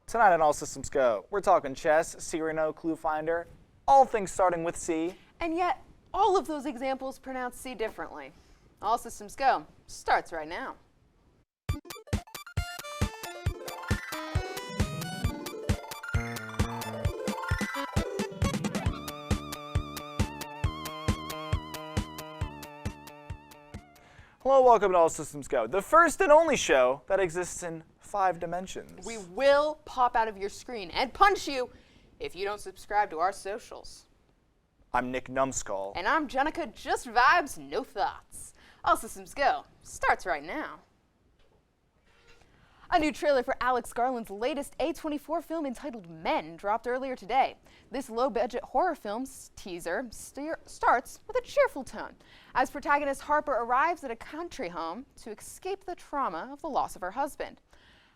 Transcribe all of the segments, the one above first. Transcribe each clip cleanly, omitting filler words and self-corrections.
Tonight on All Systems Go, we're talking chess, Cyrano, clue finder, all things starting with C. And yet, all of those examples pronounce C differently. All Systems Go starts right now. Hello, welcome to All Systems Go, the first and only show that exists in 5 dimensions. We will pop out of your screen and punch you if you don't subscribe to our socials. I'm Nick Numbskull. And I'm Jenica Just Vibes, No Thoughts. All Systems Go starts right now. A new trailer for Alex Garland's latest A24 film entitled Men dropped earlier today. This low-budget horror film's teaser starts with a cheerful tone, as protagonist Harper arrives at a country home to escape the trauma of the loss of her husband.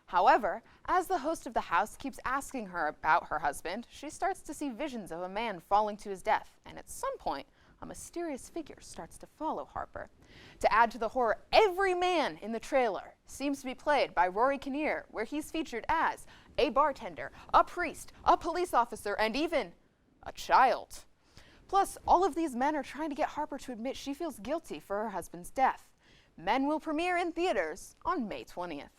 However, as the host of the house keeps asking her about her husband, she starts to see visions of a man falling to his death, and at some point, a mysterious figure starts to follow Harper. To add to the horror, every man in the trailer seems to be played by Rory Kinnear, where he's featured as a bartender, a priest, a police officer, and even a child. Plus, all of these men are trying to get Harper to admit she feels guilty for her husband's death. Men will premiere in theaters on May 20th.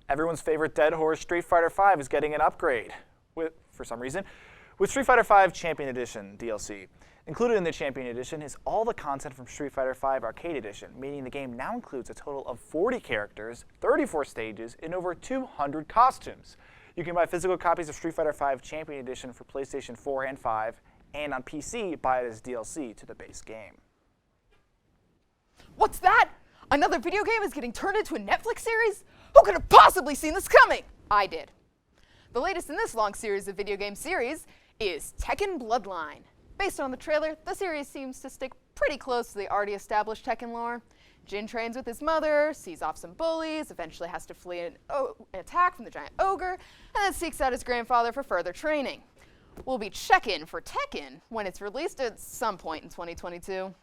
Everyone's favorite dead horse, Street Fighter V, is getting an upgrade, for some reason, with Street Fighter V Champion Edition DLC. Included in the Champion Edition is all the content from Street Fighter V Arcade Edition, meaning the game now includes a total of 40 characters, 34 stages, and over 200 costumes. You can buy physical copies of Street Fighter V Champion Edition for PlayStation 4 and 5, and on PC, buy it as DLC to the base game. What's that? Another video game is getting turned into a Netflix series? Who could have possibly seen this coming? I did. The latest in this long series of video game series is Tekken Bloodline. Based on the trailer, the series seems to stick pretty close to the already established Tekken lore. Jin trains with his mother, sees off some bullies, eventually has to flee an attack from the giant ogre, and then seeks out his grandfather for further training. We'll be checking for Tekken when it's released at some point in 2022.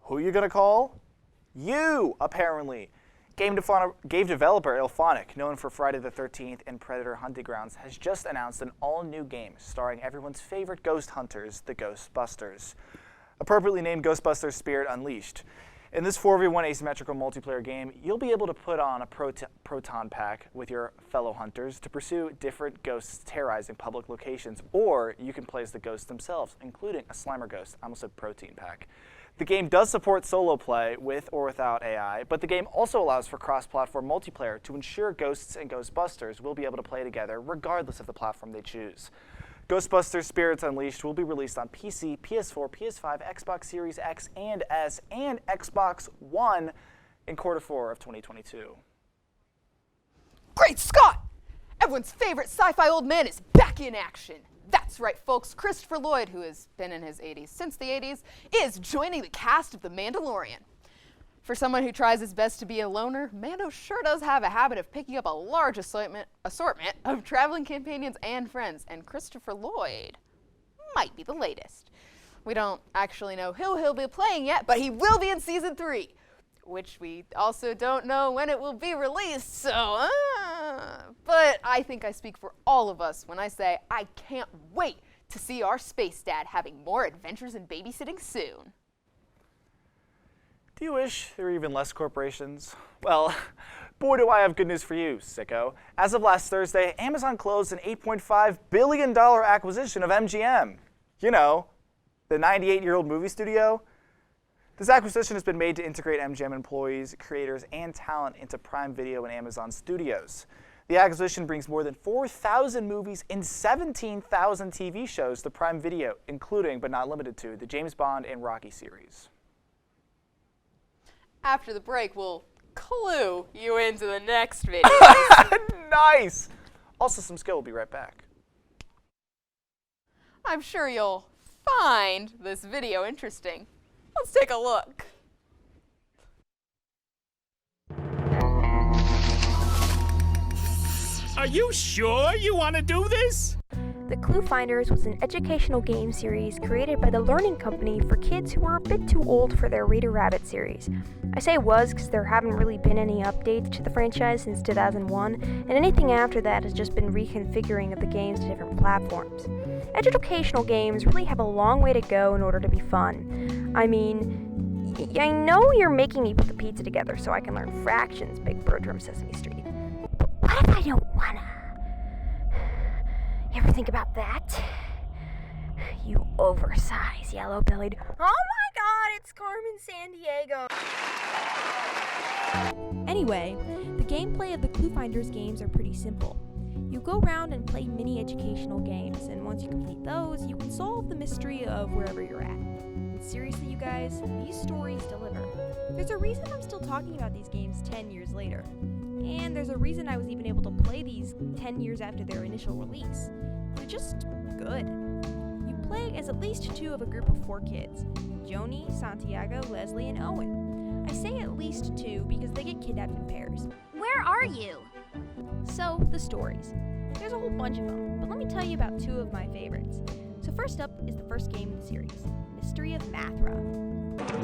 Who you gonna call? You, apparently. Game developer Ilphonic, known for Friday the 13th and Predator Hunting Grounds, has just announced an all-new game starring everyone's favorite ghost hunters, the Ghostbusters. Appropriately named Ghostbusters Spirit Unleashed. In this 4v1 asymmetrical multiplayer game, you'll be able to put on a proton pack with your fellow hunters to pursue different ghosts terrorizing public locations, or you can play as the ghosts themselves, including a Slimer ghost, I almost said protein pack. The game does support solo play with or without AI, but the game also allows for cross-platform multiplayer to ensure ghosts and Ghostbusters will be able to play together regardless of the platform they choose. Ghostbusters Spirits Unleashed will be released on PC, PS4, PS5, Xbox Series X and S, and Xbox One in Q4 of 2022. Great Scott! Everyone's favorite sci-fi old man is back in action. That's right, folks. Christopher Lloyd, who has been in his 80s since the 80s, is joining the cast of The Mandalorian. For someone who tries his best to be a loner, Mando sure does have a habit of picking up a large assortment of traveling companions and friends, and Christopher Lloyd might be the latest. We don't actually know who he'll be playing yet, but he will be in Season 3, which we also don't know when it will be released, so but I think I speak for all of us when I say I can't wait to see our space dad having more adventures in babysitting soon. Do you wish there were even less corporations? Well, boy do I have good news for you, sicko. As of last Thursday, Amazon closed an $8.5 billion acquisition of MGM. You know, the 98-year-old movie studio. This acquisition has been made to integrate MGM employees, creators, and talent into Prime Video and Amazon Studios. The acquisition brings more than 4,000 movies and 17,000 TV shows to Prime Video, including, but not limited to, the James Bond and Rocky series. After the break, we'll clue you into the next video. Nice! All Systems Go will be right back. I'm sure you'll find this video interesting. Let's take a look. Are you sure you want to do this? The Clue Finders was an educational game series created by the Learning Company for kids who were a bit too old for their Reader Rabbit series. I say was because there haven't really been any updates to the franchise since 2001, and anything after that has just been reconfiguring of the games to different platforms. Educational games really have a long way to go in order to be fun. I mean, I know you're making me put the pizza together so I can learn fractions, Big Bird from Sesame Street. But what if I don't wanna? You ever think about that? You oversized, yellow-bellied. Oh my god, it's Carmen Sandiego! Anyway, the gameplay of the Clue Finders games are pretty simple. You go around and play mini educational games, and once you complete those, you can solve the mystery of wherever you're at. And seriously, you guys, these stories deliver. There's a reason I'm still talking about these games 10 years later. And there's a reason I was even able to play these 10 years after their initial release. They're just good. You play as at least two of a group of 4 kids: Joni, Santiago, Leslie, and Owen. I say at least 2 because they get kidnapped in pairs. Where are you? So, the stories. There's a whole bunch of them, but let me tell you about 2 of my favorites. So first up is the first game in the series, Mystery of Mathra.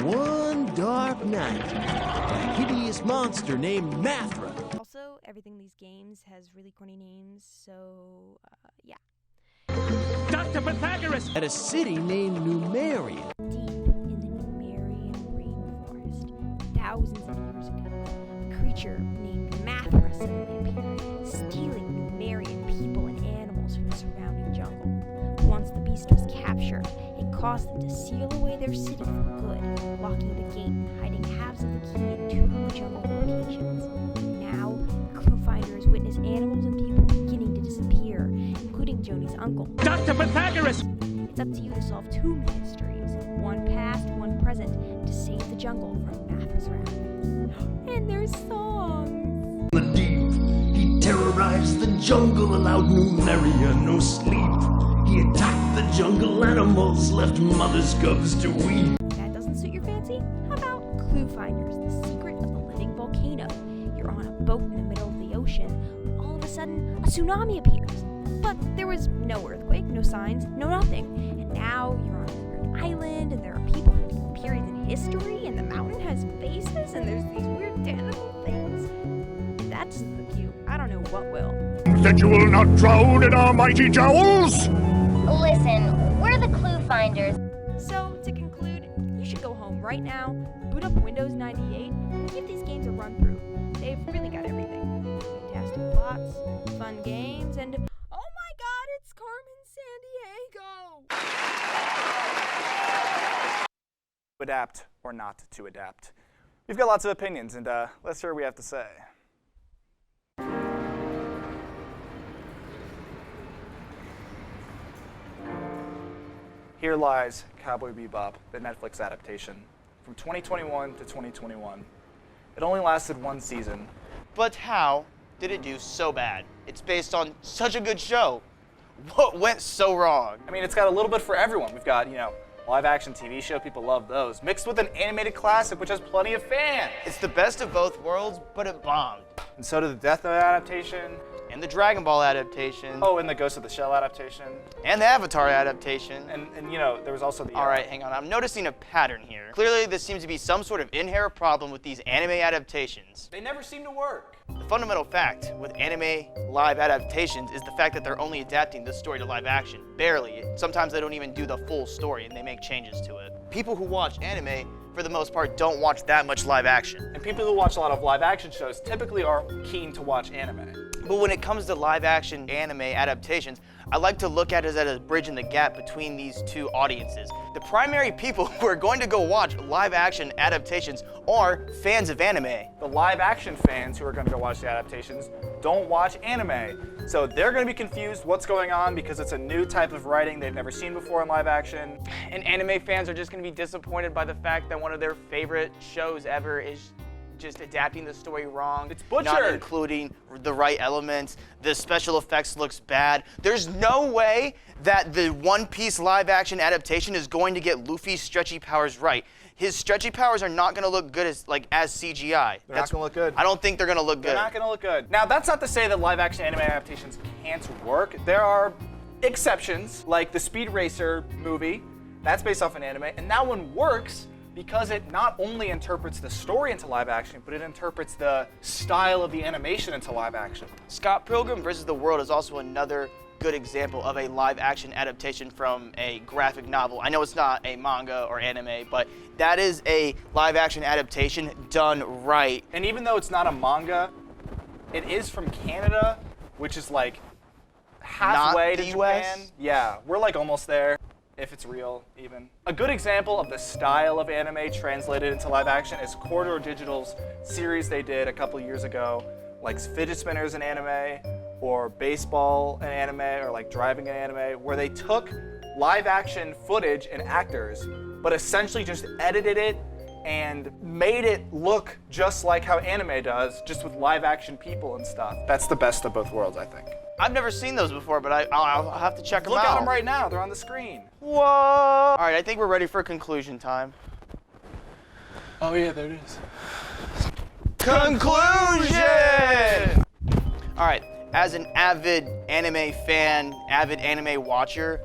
One dark night, a hideous monster named Mathra. Also, everything in these games has really corny names, so, yeah. Dr. Pythagoras! At a city named Numeria. Deep in the Numerian rainforest, thousands of years ago, a creature named Mathra suddenly appeared, stealing Numerian people and animals from the surrounding jungle. Once the beast was captured, it caused them to seal away their city for good, locking the gate and hiding halves of the key in 2 jungle locations. Now, the Clue Finders witness animals and people beginning to disappear, including Joni's uncle. Dr. Pythagoras! It's up to you to solve 2 mysteries, one past, one present, to save the jungle from Mathra's wrath. And there's songs! The deep, he terrorized the jungle, allowed Numeria no sleep. He attacked the jungle animals, left mother's cubs to weep. That doesn't suit your fancy? How about Clue Finders, the secret of the living volcano? You're on a boat in the middle of the ocean when all of a sudden a tsunami appears. But there was no earthquake, no signs, no nothing. And now you're on a weird island, and there are people from different periods in history, and the mountain has faces, and there's these weird tentacle things. If that doesn't hook you, I don't know what will. That you will not drown in our mighty jowls? Listen, we're the Clue Finders. So, to conclude, you should go home right now, boot up Windows 98, and give these games a run through. They've really got everything. Fantastic plots, fun games, and oh my god, it's Carmen Sandiego! Adapt or not to adapt. We've got lots of opinions, and let's hear what we have to say. Here lies Cowboy Bebop, the Netflix adaptation, from 2021 to 2021. It only lasted 1 season. But how did it do so bad? It's based on such a good show. What went so wrong? I mean, it's got a little bit for everyone. We've got, live action TV show, people love those, mixed with an animated classic, which has plenty of fans. It's the best of both worlds, but it bombed. And so did the Death Note adaptation. And the Dragon Ball adaptation. Oh, and the Ghost of the Shell adaptation. And the Avatar adaptation. And there was also the... All right, hang on. I'm noticing a pattern here. Clearly, there seems to be some sort of inherent problem with these anime adaptations. They never seem to work. The fundamental fact with anime live adaptations is the fact that they're only adapting the story to live action. Barely. Sometimes they don't even do the full story and they make changes to it. People who watch anime, for the most part, don't watch that much live action. And people who watch a lot of live action shows typically are keen to watch anime. But when it comes to live action anime adaptations, I like to look at it as a bridge in the gap between these 2 audiences. The primary people who are going to go watch live action adaptations are fans of anime. The live action fans who are going to go watch the adaptations don't watch anime. So they're going to be confused what's going on because it's a new type of writing they've never seen before in live action. And anime fans are just going to be disappointed by the fact that one of their favorite shows ever is just adapting the story wrong. It's butchered. Not including the right elements. The special effects looks bad. There's no way that the One Piece live action adaptation is going to get Luffy's stretchy powers right. His stretchy powers are not going to look good as CGI. They're not going to look good. I don't think they're going to look good. They're not going to look good. Now, that's not to say that live action anime adaptations can't work. There are exceptions, like the Speed Racer movie, that's based off an anime, and that one works because it not only interprets the story into live action, but it interprets the style of the animation into live action. Scott Pilgrim vs. the World is also another good example of a live action adaptation from a graphic novel. I know it's not a manga or anime, but that is a live action adaptation done right. And even though it's not a manga, it is from Canada, which is like halfway to Not the US? Japan. Yeah, we're like almost there, if it's real even. A good example of the style of anime translated into live action is Corridor Digital's series they did a couple years ago, like fidget spinners in anime, or baseball in anime, or like driving in anime, where they took live action footage and actors, but essentially just edited it and made it look just like how anime does, just with live action people and stuff. That's the best of both worlds, I think. I've never seen those before, but I'll have to check them Look out. at them right now, they're on the screen. Whoa! All right, I think we're ready for conclusion time. Oh yeah, there it is. Conclusion! All right, as an avid anime fan, avid anime watcher,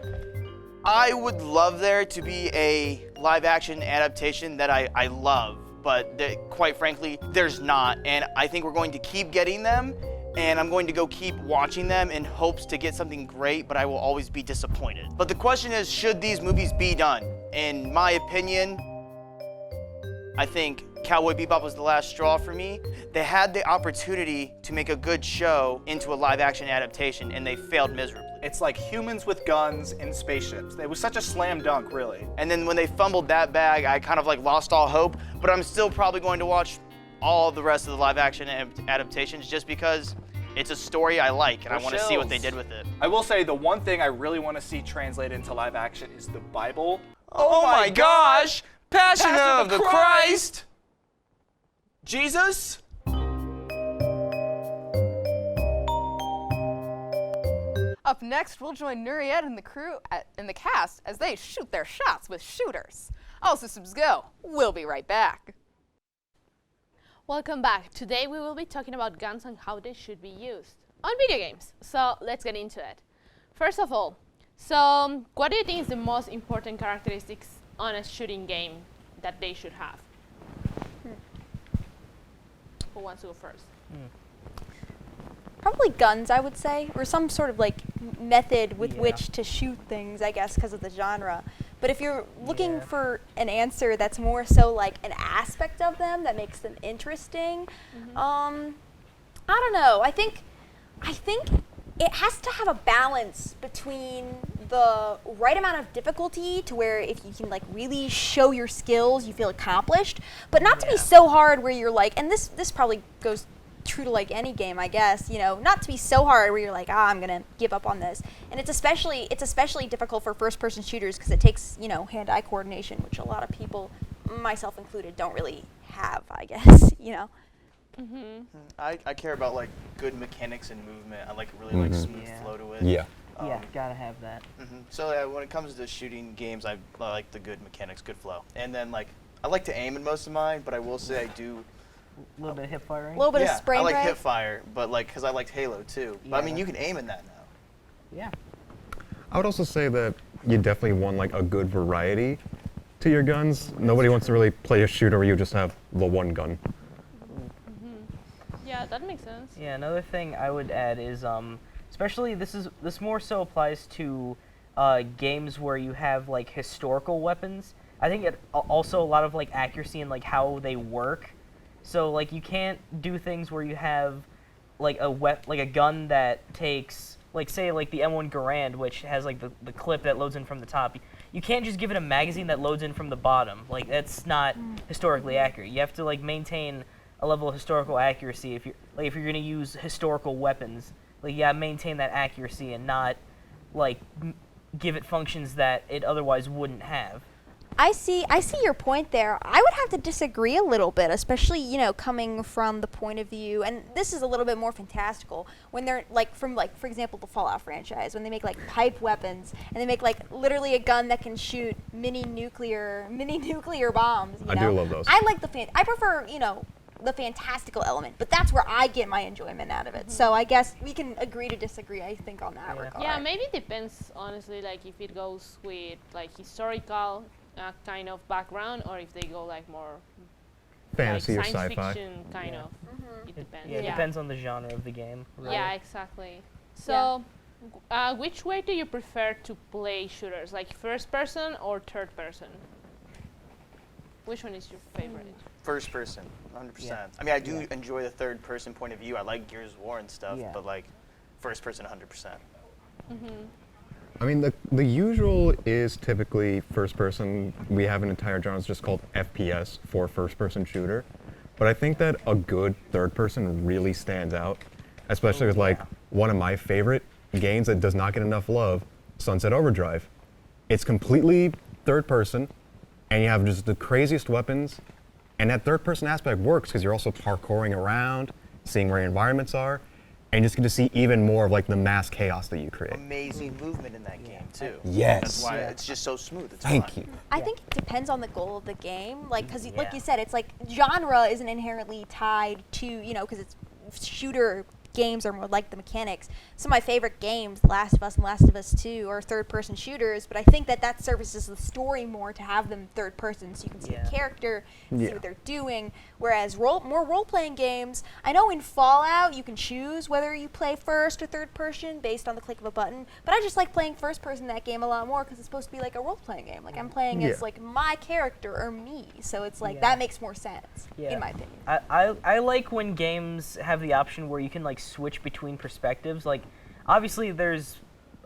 I would love there to be a live action adaptation that I love, but quite frankly, there's not. And I think we're going to keep getting them, and I'm going to go keep watching them in hopes to get something great, but I will always be disappointed. But the question is, should these movies be done? In my opinion, I think Cowboy Bebop was the last straw for me. They had the opportunity to make a good show into a live action adaptation, and they failed miserably. It's like humans with guns in spaceships. It was such a slam dunk, really. And then when they fumbled that bag, I kind of like lost all hope, but I'm still probably going to watch all the rest of the live action adaptations just because it's a story I like and I want to see what they did with it. I will say the one thing I really want to see translated into live action is the Bible. Oh my gosh! Passion of the Christ! Jesus? Up next, we'll join Nuriette and the crew in the cast as they shoot their shots with shooters. All systems go. We'll be right back. Welcome back. Today we will be talking about guns and how they should be used on video games. So let's get into it. First of all, what do you think is the most important characteristics on a shooting game that they should have? Who wants to go first? Probably guns, I would say, or some sort of like method with which to shoot things, I guess, because of the genre. But if you're looking for an answer that's more so like an aspect of them that makes them interesting, I don't know. I think it has to have a balance between the right amount of difficulty to where if you can like really show your skills, you feel accomplished, but not to be so hard where you're like, and this probably goes true to like any game, I guess, you know, not to be so hard where you're like, I'm gonna give up on this. And it's especially difficult for first-person shooters because it takes, you know, hand-eye coordination, which a lot of people, myself included, don't really have, I guess, you know. I care about like good mechanics and movement. I like really like smooth flow to it. Yeah. Yeah, gotta have that. So when it comes to shooting games, I like the good mechanics, good flow. And then like I like to aim in most of mine, but I will say I do. A little bit of hip firing. A little bit of spray I like and pray. hip fire, but like because I liked Halo too. But I mean, you can aim in that now. Yeah. I would also say that you definitely want like a good variety to your guns. Nobody wants to really play a shooter where you just have the one gun. Yeah, that makes sense. Yeah, another thing I would add is, especially this more so applies to games where you have like historical weapons. I think it also a lot of like accuracy in like how they work. So like you can't do things where you have like a gun that takes like say like the M1 Garand, which has like the clip that loads in from the top. You can't just give it a magazine that loads in from the bottom. Like that's not historically accurate. You have to like maintain a level of historical accuracy if you're going to use historical weapons. Like maintain that accuracy and not like give it functions that it otherwise wouldn't have. I see your point there. I would have to disagree a little bit, especially, you know, coming from the point of view, and this is a little bit more fantastical, when they're like from like, for example, the Fallout franchise, when they make like pipe weapons, and they make like literally a gun that can shoot mini nuclear bombs. You know? I do love those. I like I prefer, you know, the fantastical element, but that's where I get my enjoyment out of it. So I guess we can agree to disagree, I think, on that regard. Yeah, maybe it depends, honestly, like if it goes with like historical kind of background, or if they go like more Fantasy like or science sci-fi. fiction kind of. It depends. Yeah, it depends on the genre of the game. Really. Yeah, exactly. So, which way do you prefer to play shooters? Like first person or third person? Which one is your favorite? First person, 100%. I mean, I do enjoy the third person point of view. I like Gears of War and stuff, but like first person 100%. I mean, the usual is typically first person. We have an entire genre just called FPS for first person shooter. But I think that a good third person really stands out, especially with like one of my favorite games that does not get enough love, Sunset Overdrive. It's completely third person, and you have just the craziest weapons, and that third person aspect works because you're also parkouring around, seeing where your environments are, and you just get to see even more of like the mass chaos that you create. Amazing movement in that game too. Yes. That's why it's just so smooth. It's Thank fun. you. I think it depends on the goal of the game. Like, because like you said, it's like genre isn't inherently tied to, you know, because it's shooter games are more like the mechanics. Some of my favorite games, Last of Us and Last of Us 2, are third-person shooters, but I think that services the story more to have them third-person, so you can see the character, see what they're doing. Whereas more role-playing games, I know in Fallout you can choose whether you play first or third-person based on the click of a button, but I just like playing first-person in that game a lot more because it's supposed to be like a role-playing game. Like I'm playing as like my character or me, so it's like that makes more sense in my opinion. I like when games have the option where you can like switch between perspectives. Like obviously there's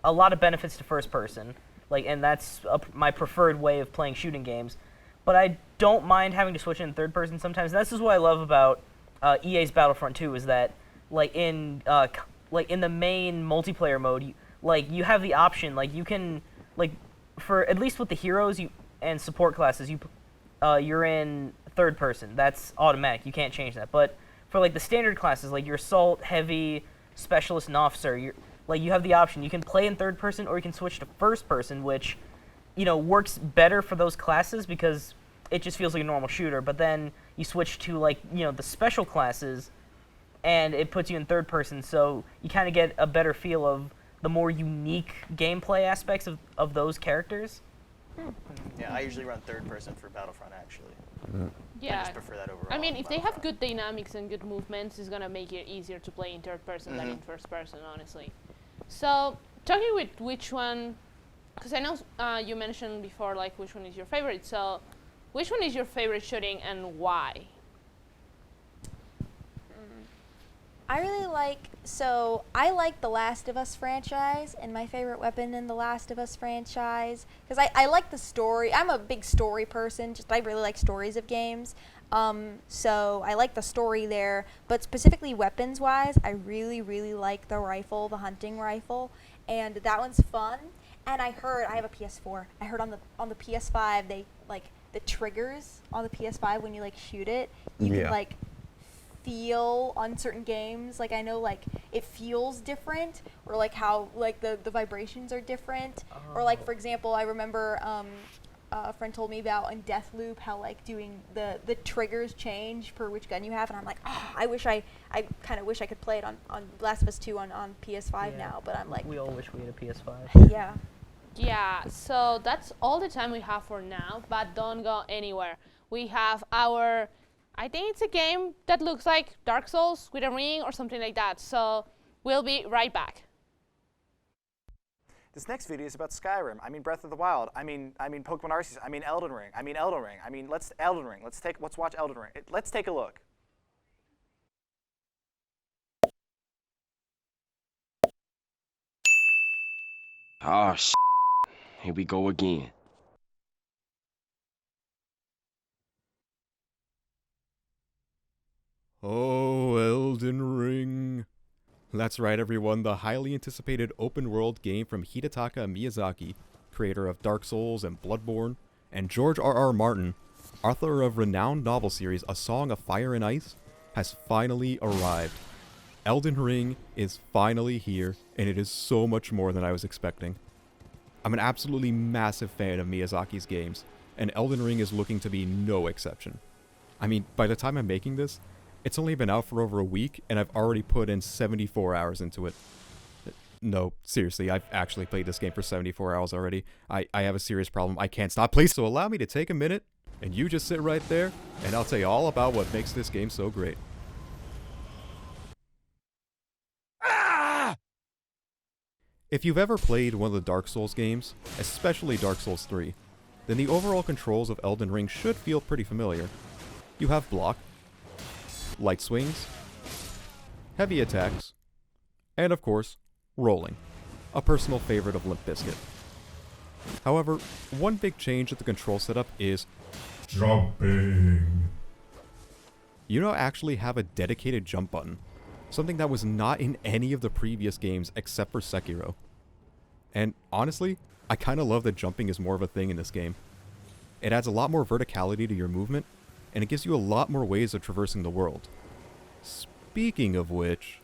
a lot of benefits to first person, like, and that's my preferred way of playing shooting games, but I don't mind having to switch in third person sometimes. And this is what I love about EA's Battlefront 2 is that like in the main multiplayer mode you have the option, like you can, like, for at least with the heroes and support classes you're in third person. That's automatic, you can't change that. But for like the standard classes, like your assault, heavy, specialist, and officer, you have the option. You can play in third person or you can switch to first person, which, you know, works better for those classes because it just feels like a normal shooter. But then you switch to like, you know, the special classes and it puts you in third person, so you kind of get a better feel of the more unique gameplay aspects of those characters. Yeah, I usually run third person for Battlefront actually. Yeah. I just prefer that overall. I mean, if they have good dynamics and good movements, it's gonna make it easier to play in third person than in first person, honestly. So, talking with which one, because I know you mentioned before, like, which one is your favorite. So, which one is your favorite shooting and why? I really like the Last of Us franchise, and my favorite weapon in the Last of Us franchise, because I like the story. I'm a big story person, I really like stories of games. So I like the story there, but specifically weapons-wise, I really, really like the rifle, the hunting rifle, and that one's fun. And I have a PS4. I heard on the PS5, they, like, the triggers on the PS5 when you, like, shoot it, you can, like, feel on certain games, like I know like it feels different, or like how like the vibrations are different, or like for example I remember a friend told me about in Deathloop how like doing the triggers change per which gun you have, and I'm like, oh, I kind of wish I could play it on Last of Us 2 on PS5 now, but I'm like, we all wish we had a PS5. Yeah, so that's all the time we have for now, but don't go anywhere. We have I think it's a game that looks like Dark Souls with a ring or something like that. So we'll be right back. This next video is about Skyrim. I mean Breath of the Wild. I mean Pokemon Arceus. I mean Elden Ring. Let's watch Elden Ring. Let's take a look. Ah, here we go again. Oh, Elden Ring. That's right, everyone, the highly anticipated open-world game from Hidetaka Miyazaki, creator of Dark Souls and Bloodborne, and George R.R. Martin, author of renowned novel series A Song of Fire and Ice, has finally arrived. Elden Ring is finally here, and it is so much more than I was expecting. I'm an absolutely massive fan of Miyazaki's games, and Elden Ring is looking to be no exception. I mean, by the time I'm making this, It's only been out for over a week, and I've already put in 74 hours into it. No, seriously, I've actually played this game for 74 hours already. I have a serious problem. I can't stop. Please, so allow me to take a minute, and you just sit right there, and I'll tell you all about what makes this game so great. If you've ever played one of the Dark Souls games, especially Dark Souls 3, then the overall controls of Elden Ring should feel pretty familiar. You have block, light swings, heavy attacks, and of course, rolling, a personal favorite of Limp Bizkit. However, one big change with the control setup is jumping. You now actually have a dedicated jump button, something that was not in any of the previous games except for Sekiro. And honestly, I kinda love that jumping is more of a thing in this game. It adds a lot more verticality to your movement, and it gives you a lot more ways of traversing the world. Speaking of which...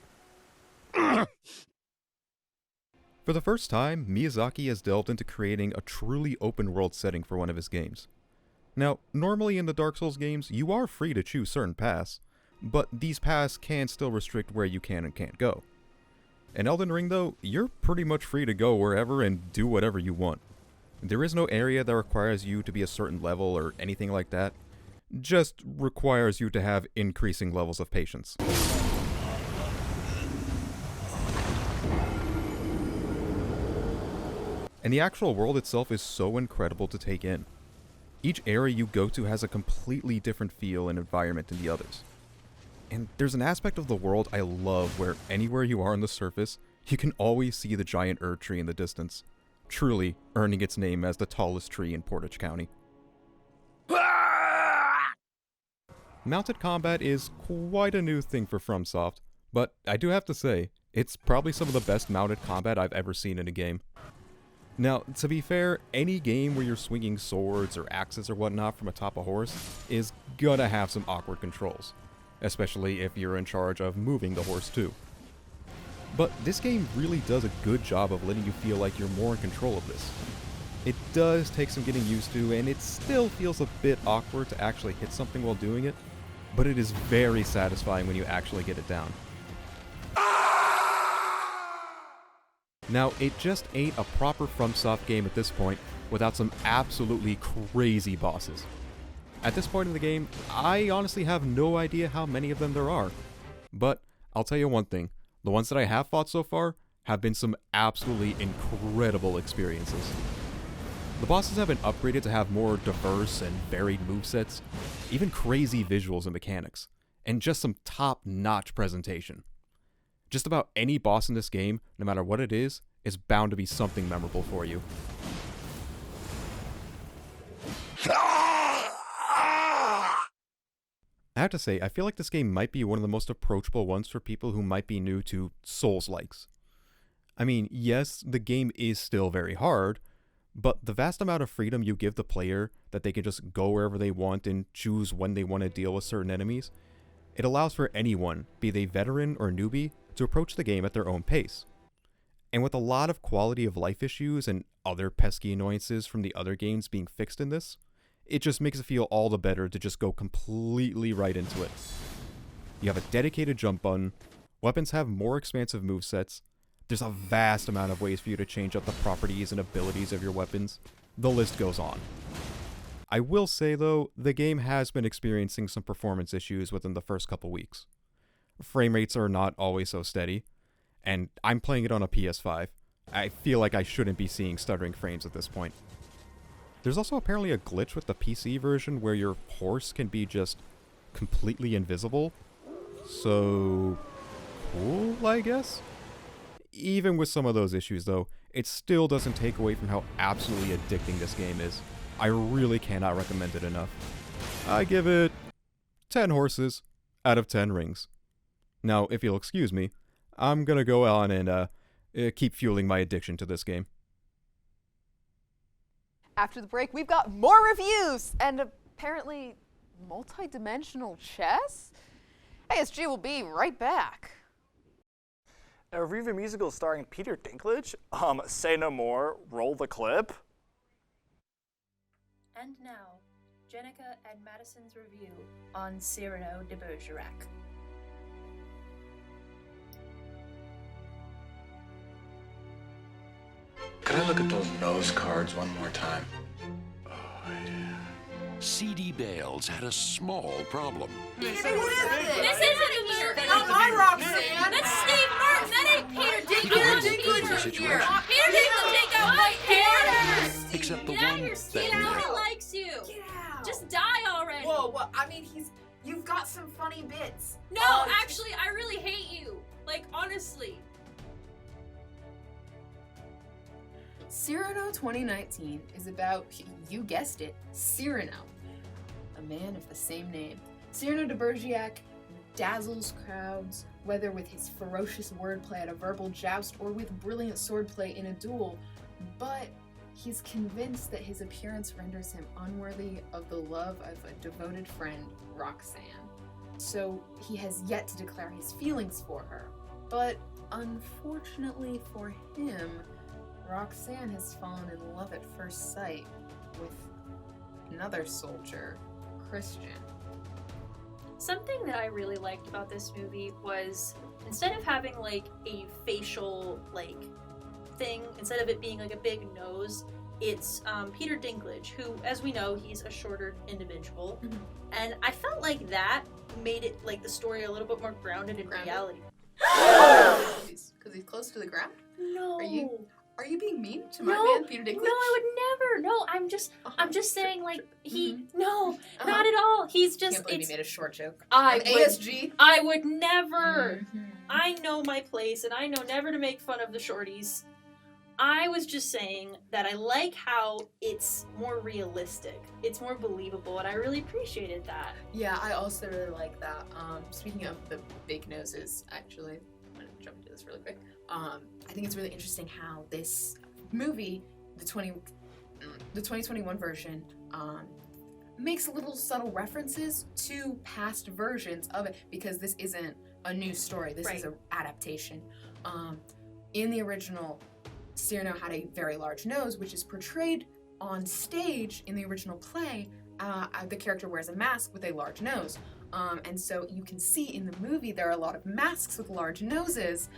For the first time, Miyazaki has delved into creating a truly open-world setting for one of his games. Now, normally in the Dark Souls games, you are free to choose certain paths, but these paths can still restrict where you can and can't go. In Elden Ring, though, you're pretty much free to go wherever and do whatever you want. There is no area that requires you to be a certain level or anything like that, just requires you to have increasing levels of patience. And the actual world itself is so incredible to take in. Each area you go to has a completely different feel and environment than the others. And there's an aspect of the world I love where anywhere you are on the surface, you can always see the giant Erd tree in the distance, truly earning its name as the tallest tree in Portage County. Mounted combat is quite a new thing for FromSoft, but I do have to say, it's probably some of the best mounted combat I've ever seen in a game. Now, to be fair, any game where you're swinging swords or axes or whatnot from atop a horse is gonna have some awkward controls, especially if you're in charge of moving the horse too. But this game really does a good job of letting you feel like you're more in control of this. It does take some getting used to, and it still feels a bit awkward to actually hit something while doing it, but it is very satisfying when you actually get it down. Now, it just ain't a proper FromSoft game at this point without some absolutely crazy bosses. At this point in the game, I honestly have no idea how many of them there are. But I'll tell you one thing, the ones that I have fought so far have been some absolutely incredible experiences. The bosses have been upgraded to have more diverse and varied movesets, even crazy visuals and mechanics, and just some top-notch presentation. Just about any boss in this game, no matter what it is bound to be something memorable for you. I have to say, I feel like this game might be one of the most approachable ones for people who might be new to Souls-likes. I mean, yes, the game is still very hard, but the vast amount of freedom you give the player that they can just go wherever they want and choose when they want to deal with certain enemies, it allows for anyone, be they veteran or newbie, to approach the game at their own pace. And with a lot of quality of life issues and other pesky annoyances from the other games being fixed in this, it just makes it feel all the better to just go completely right into it. You have a dedicated jump button, weapons have more expansive movesets, there's a vast amount of ways for you to change up the properties and abilities of your weapons, the list goes on. I will say though, the game has been experiencing some performance issues within the first couple weeks. Frame rates are not always so steady, and I'm playing it on a PS5. I feel like I shouldn't be seeing stuttering frames at this point. There's also apparently a glitch with the PC version where your horse can be just completely invisible. So, cool, I guess? Even with some of those issues though, it still doesn't take away from how absolutely addicting this game is. I really cannot recommend it enough. I give it 10 horses out of 10 rings. Now, if you'll excuse me, I'm gonna go on and keep fueling my addiction to this game. After the break, we've got more reviews and apparently multi-dimensional chess? ASG will be right back. A review of a musical starring Peter Dinklage? Say no more, roll the clip. And now, Jenica and Madison's review on Cyrano de Bergerac. Can I look at those nose cards one more time? CD Bales had a small problem. This isn't a movie! Not my Roxanne! That's Steve Martin! That ain't Peter Dinklage! Peter Dinklage take out my hair! Except the Get out one of here, Steve! Nobody likes you! Get out! Just die already! Whoa, well, I mean, you've got some funny bits. No, actually, I really hate you. Like, honestly. Cyrano 2019 is about, you guessed it, Cyrano, a man of the same name. Cyrano de Bergerac dazzles crowds, whether with his ferocious wordplay at a verbal joust or with brilliant swordplay in a duel, but he's convinced that his appearance renders him unworthy of the love of a devoted friend, Roxanne. So he has yet to declare his feelings for her, but unfortunately for him, Roxanne has fallen in love at first sight with another soldier, Christian. Something that I really liked about this movie was, instead of having like a facial like thing, instead of it being like a big nose, it's Peter Dinklage, who, as we know, he's a shorter individual, and I felt like that made it like the story a little bit more grounded in reality. Because he's close to the ground? No. Are you being mean to my man, Peter Dinklage? No, I would never. No, I'm just saying, like, no, not at all. He's just, Can't believe you made a short joke. ASG. I would never. I know my place, and I know never to make fun of the shorties. I was just saying that I like how it's more realistic. It's more believable, and I really appreciated that. Yeah, I also really like that. Speaking of the big noses, actually, I'm going to jump into this really quick. I think it's really interesting how this movie, the 2021 version, makes little subtle references to past versions of it, because this isn't a new story. This is an adaptation. In the original, Cyrano had a very large nose, which is portrayed on stage in the original play. The character wears a mask with a large nose. And so you can see in the movie there are a lot of masks with large noses,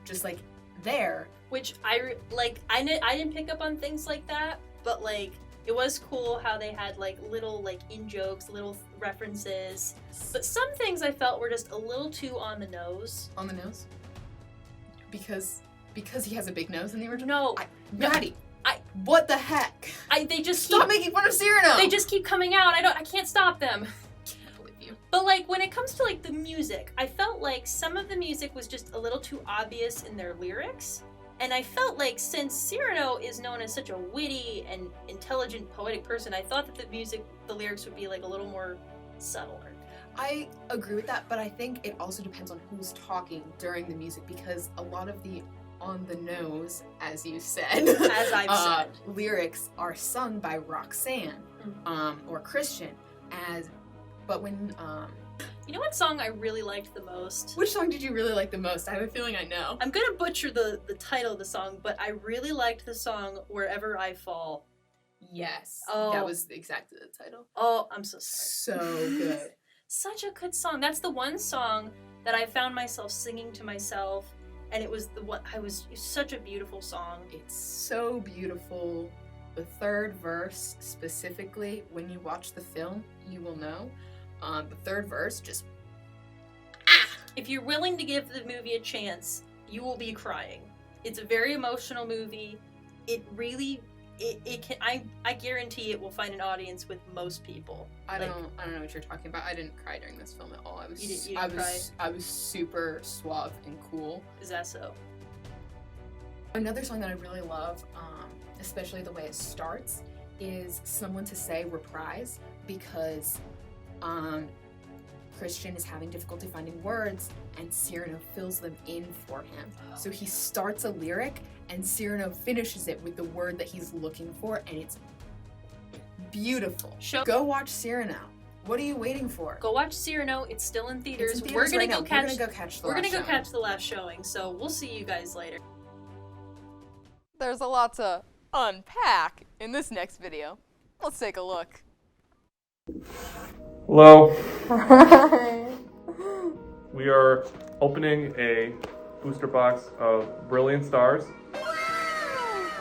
just like there. Which I didn't pick up on things like that, but like it was cool how they had like little like in jokes, little references. But some things I felt were just a little too on the nose. On the nose? Because he has a big nose in the original? No, Maddie. What the heck? They just stop making fun of Cyrano. They just keep coming out. I can't stop them. But like when it comes to like the music, I felt like some of the music was just a little too obvious in their lyrics. And I felt like since Cyrano is known as such a witty and intelligent, poetic person, I thought that the lyrics would be like a little more subtler. I agree with that, but I think it also depends on who's talking during the music, because a lot of the on the nose, as you said, as I've said, lyrics are sung by Roxanne or Christian. But when you know what song I really liked the most? Which song did you really like the most? I have a feeling I know. I'm gonna butcher the title of the song, but I really liked the song Wherever I Fall. Yes. That was exactly the title. Oh, I'm so sorry. So good. Such a good song. That's the one song that I found myself singing to myself, and it was such a beautiful song. It's so beautiful. The third verse specifically, when you watch the film, you will know. The third verse just If you're willing to give the movie a chance, you will be crying. It's a very emotional movie. It really I guarantee it will find an audience with most people. I don't know what you're talking about. I didn't cry during this film at all. You didn't cry? I was super suave and cool. Is that so? Another song that I really love, especially the way it starts, is Someone to Say Reprise, because Christian is having difficulty finding words and Cyrano fills them in for him. So he starts a lyric and Cyrano finishes it with the word that he's looking for, and it's beautiful. Go watch Cyrano. What are you waiting for? Go watch Cyrano. It's still in theaters. It's in theaters We're gonna right now. We're gonna go catch the last showing. So we'll see you guys later. There's a lot to unpack in this next video. Let's take a look. Hello. Hi. We are opening a booster box of Brilliant Stars.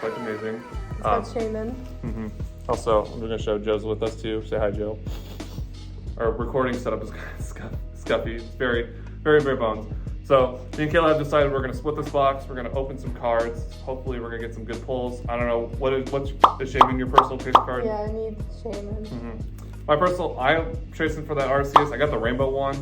Quite amazing. It's got Shaman. Also, I'm going to show Joe's with us too. Say hi, Joe. Our recording setup is kind of scuffy. It's very, very, very bones. So, me and Kayla have decided we're going to split this box. We're going to open some cards. Hopefully, we're going to get some good pulls. I don't know. Is Shaman your personal case card? Yeah, I need Shaman. I'm chasing for that Arceus. I got the rainbow one.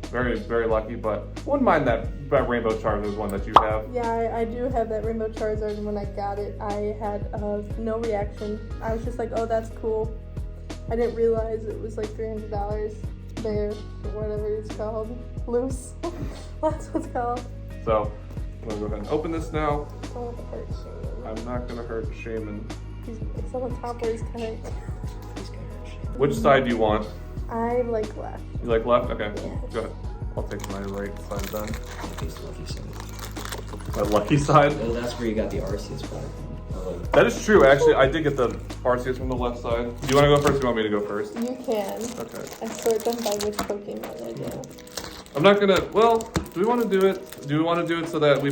Very, very lucky, but wouldn't mind that rainbow Charizard one that you have. Yeah, I do have that Rainbow Charizard, and when I got it, I had no reaction. I was just like, oh, that's cool. I didn't realize it was like $300 there, or whatever it's called. Loose. That's what it's called. So, I'm going to go ahead and open this now. I don't want to hurt Shaman. I'm not going to hurt Shaman. It's on the top where he's kind of... Which side do you want? I like left. You like left? Okay, go ahead. I'll take my right side then. It's the lucky side. My lucky side? Oh, that's where you got the Arceus back. That is true, actually. I did get the Arceus from the left side. Do you want to go first or do you want me to go first? You can. Okay. I sort them by which Pokemon I do. I'm not gonna, well, do we want to do it? Do we want to do it so that we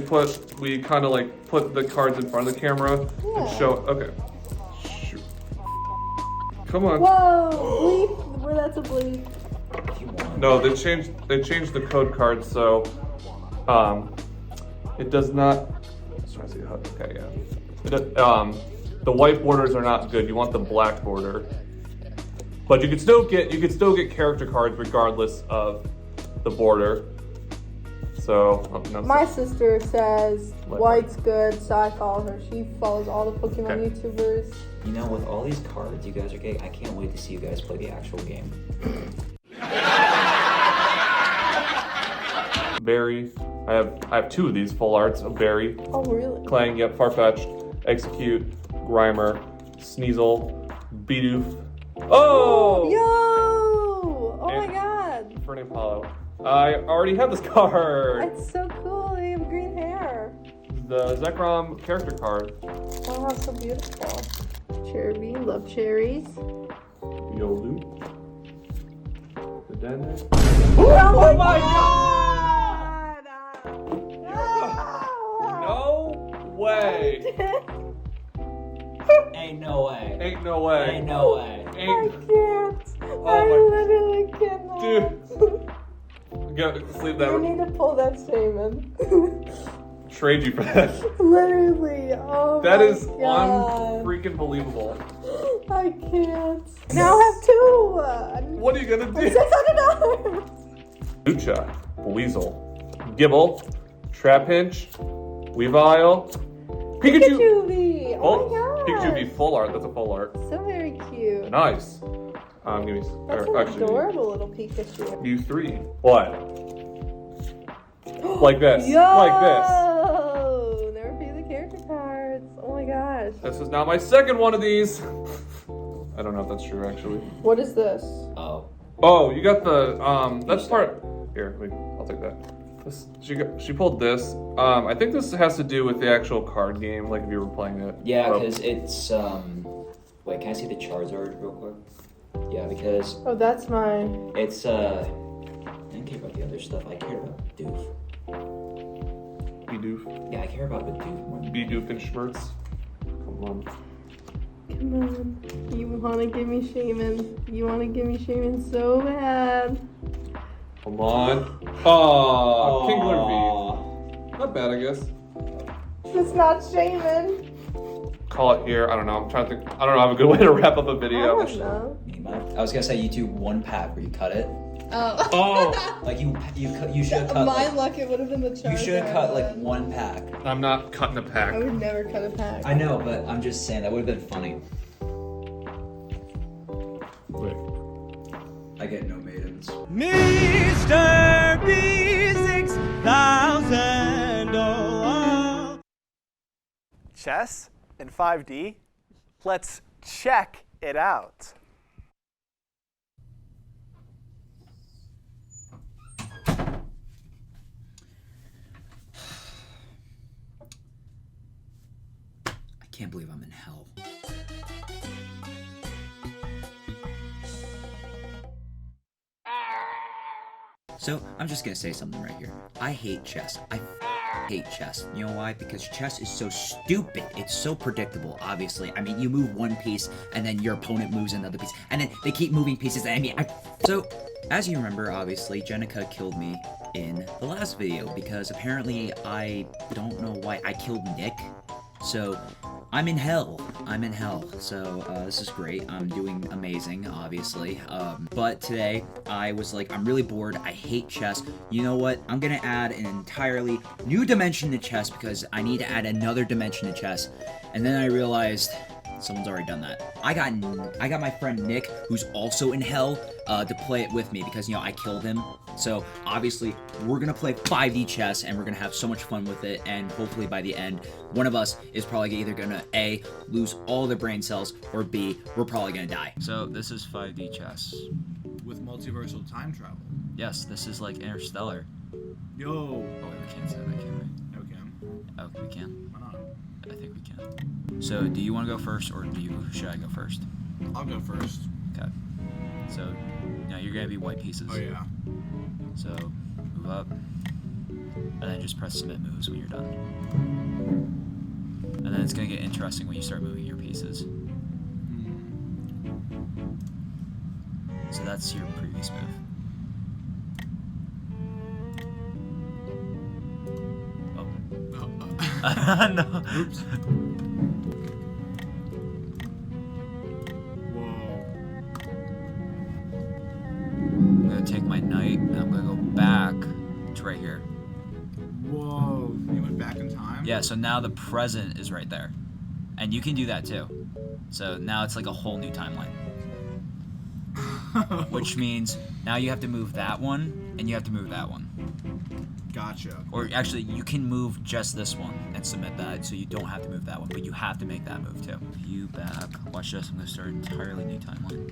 kind of like put the cards in front of the camera and show, okay. Shoot. Come on. Whoa! Bleep! Where that's a bleep. No, they changed the code card, so it does not. Let's try to see how. Okay, yeah. The white borders are not good. You want the black border, but you could still get character cards regardless of the border. So my sister says white's good, so I follow her. She follows all the Pokemon YouTubers. You know, with all these cards you guys are getting, I can't wait to see you guys play the actual game. Berry. I have two of these full arts of Berry. Oh, really? Clang, yep, Farfetch'd, Execute, Grimer, Sneasel, Bidoof. Oh! Yo! Oh my god! Fernie Apollo. I already have this card. It's so cool. They have green hair. The Zekrom character card. Oh, so beautiful. Cherry, love cherries. Yolu. The Dennis. Oh my No way. Ain't no way. Ain't no way. Ain't no way. I can't. I literally cannot. Dude. Go sleep that. You need to pull that Shaman. Trade you for that. Literally. Oh that my is god. unfreaking believable. I can't. Now I have two. What are you gonna do? $600. Lucha, Weasel, Gibble, Trapinch, Weavile, Pikachu. V. Oh my god. Pikachu V full art. That's a full art. So very cute. Nice. Give me. That's an adorable little Pikachu. U3. What? Like this. Yo! Like this. Oh, never pay the character cards. Oh my gosh. This is now my second one of these. I don't know if that's true actually. What is this? Oh. Oh, you got the that's part. Here, I'll take that. She pulled this. I think this has to do with the actual card game, like if you were playing it. Yeah, because it's wait, can I see the Charizard real quick? Yeah, because Oh, that's mine. it's I didn't care about the other stuff. I cared about Doof. Bidoof. Yeah, I care about the Doof more. Bidoof and Schmertz. Come on. Come on. You wanna give me Shaman. You wanna give me Shaman so bad. Come on. Oh, Kingler V. Not bad, I guess. It's not Shaman. Call it here. I don't know. I'm trying to think. I don't know. I have a good way to wrap up a video. I don't know. I was gonna say you do one pack where you cut it. Oh. Oh. Like you should have cut. My Like, luck, it would have been the Charizard. you should have cut like one pack. I'm not cutting a pack. I would never cut a pack. I know, but I'm just saying that would have been funny. Wait. I get no maidens. Mr. B6000. Oh. Chess in 5D? Let's check it out. I can't believe I'm in hell. So I'm just gonna say something right here. I hate chess. I hate chess. You know why? Because chess is so stupid. It's so predictable, obviously. I mean, you move one piece, and then your opponent moves another piece, and then they keep moving pieces, So, as you remember, obviously, Jenica killed me in the last video, because apparently I don't know why I killed Nick. So, I'm in hell. I'm in hell. So, this is great. I'm doing amazing, obviously. But today, I was like, I'm really bored. I hate chess. You know what? I'm gonna add an entirely new dimension to chess because I need to add another dimension to chess. And then I realized someone's already done that. I got my friend Nick, who's also in hell, to play it with me because, you know, I killed him. So, obviously, we're gonna play 5D chess, and we're gonna have so much fun with it, and hopefully by the end, one of us is probably either gonna A, lose all their brain cells, or B, we're probably gonna die. So, this is 5D chess. With multiversal time travel. Yes, this is like Interstellar. Yo! Oh, wait, we can't say that, can we? No, we can. Oh, we can? Why not? I think we can. So, do you want to go first, or should I go first? I'll go first. Okay. So, now you're gonna be white pieces. Oh, yeah. So, move up, and then just press submit moves when you're done. And then it's gonna get interesting when you start moving your pieces. So that's your previous move. Oh. No. Oops. I'm gonna take my knight, and I'm gonna go back to right here. Whoa, you went back in time? Yeah, so now the present is right there. And you can do that too. So now it's like a whole new timeline. Which means now you have to move that one, and you have to move that one. Gotcha. Or actually, you can move just this one and submit that, so you don't have to move that one, but you have to make that move too. View back. Watch this, I'm gonna start an entirely new timeline.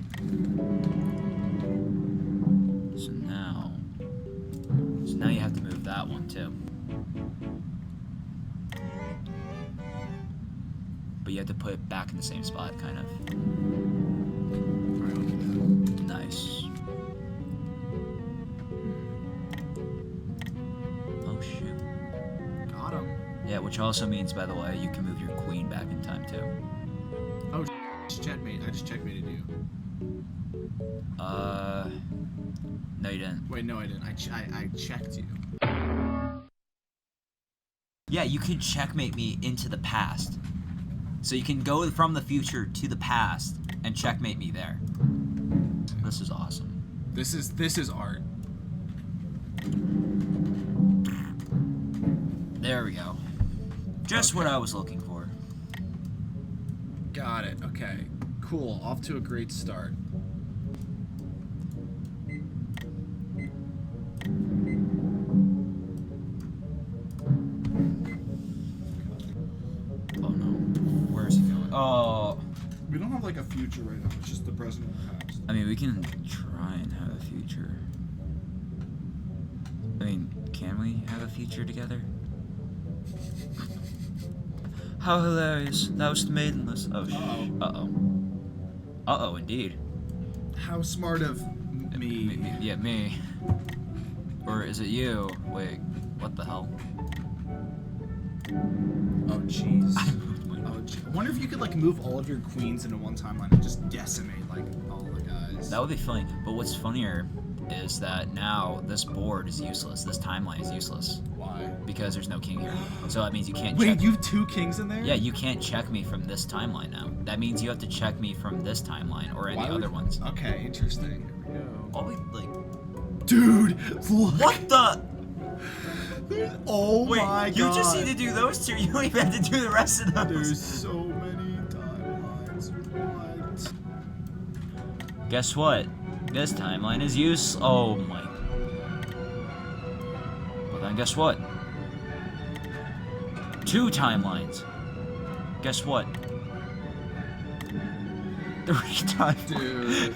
So now you have to move that one too. But you have to put it back in the same spot, kind of. Nice. Oh shoot. Got him. Yeah, which also means, by the way, you can move your queen back in time too. Oh, checkmate. I just checkmated you. No, you didn't. Wait, no, I didn't. I checked you. Yeah, you can checkmate me into the past. So you can go from the future to the past and checkmate me there. This is awesome. This is art. There we go. Just what I was looking for. Got it. Okay. Cool. Off to a great start. Oh no. Where is he going? Oh. We don't have like a future right now. It's just the present and the past. I mean, we can try and have a future. I mean, can we have a future together? How hilarious. That was the maidenless. Oh, uh-oh. Uh-oh, indeed. How smart of me. Yeah, me. Or is it you? Wait, what the hell? Oh, jeez. I wonder if you could like move all of your queens into one timeline and just decimate like all the guys. That would be funny. But what's funnier is that now this board is useless. This timeline is useless. Why? Because there's no king here. So that means you can't Wait, check. you have 2 kings in there? Yeah, you can't check me from this timeline now. That means you have to check me from this timeline or any other ones. Okay, interesting. Here we go. All we, like... Dude! What the? Oh Wait, my god. you just need to do those 2. You don't even have to do the rest of those. There's so many timelines. What? Guess what? This timeline is useless. Oh my. Well then, guess what? 2 timelines. Guess what? 3 timelines. Dude.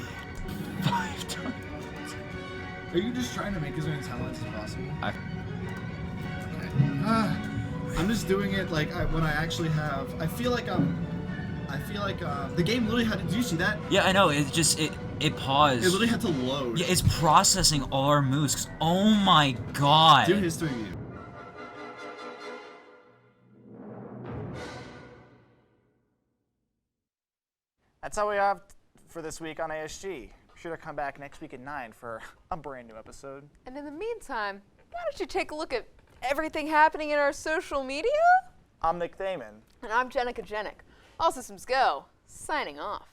5 timelines. Are you just trying to make as many timelines as possible? I I'm just doing it like when I actually have. I feel like the game literally had. Did you see that? Yeah, I know. It's just It paused. It literally had to load. Yeah, it's processing all our moves. 'Cause, oh my god. Do history view. That's all we have for this week on ASG. Be sure to come back next week at 9 for a brand new episode. And in the meantime, why don't you take a look at everything happening in our social media? I'm Nick Thaman. And I'm Jenica Jenick. All systems go. Signing off.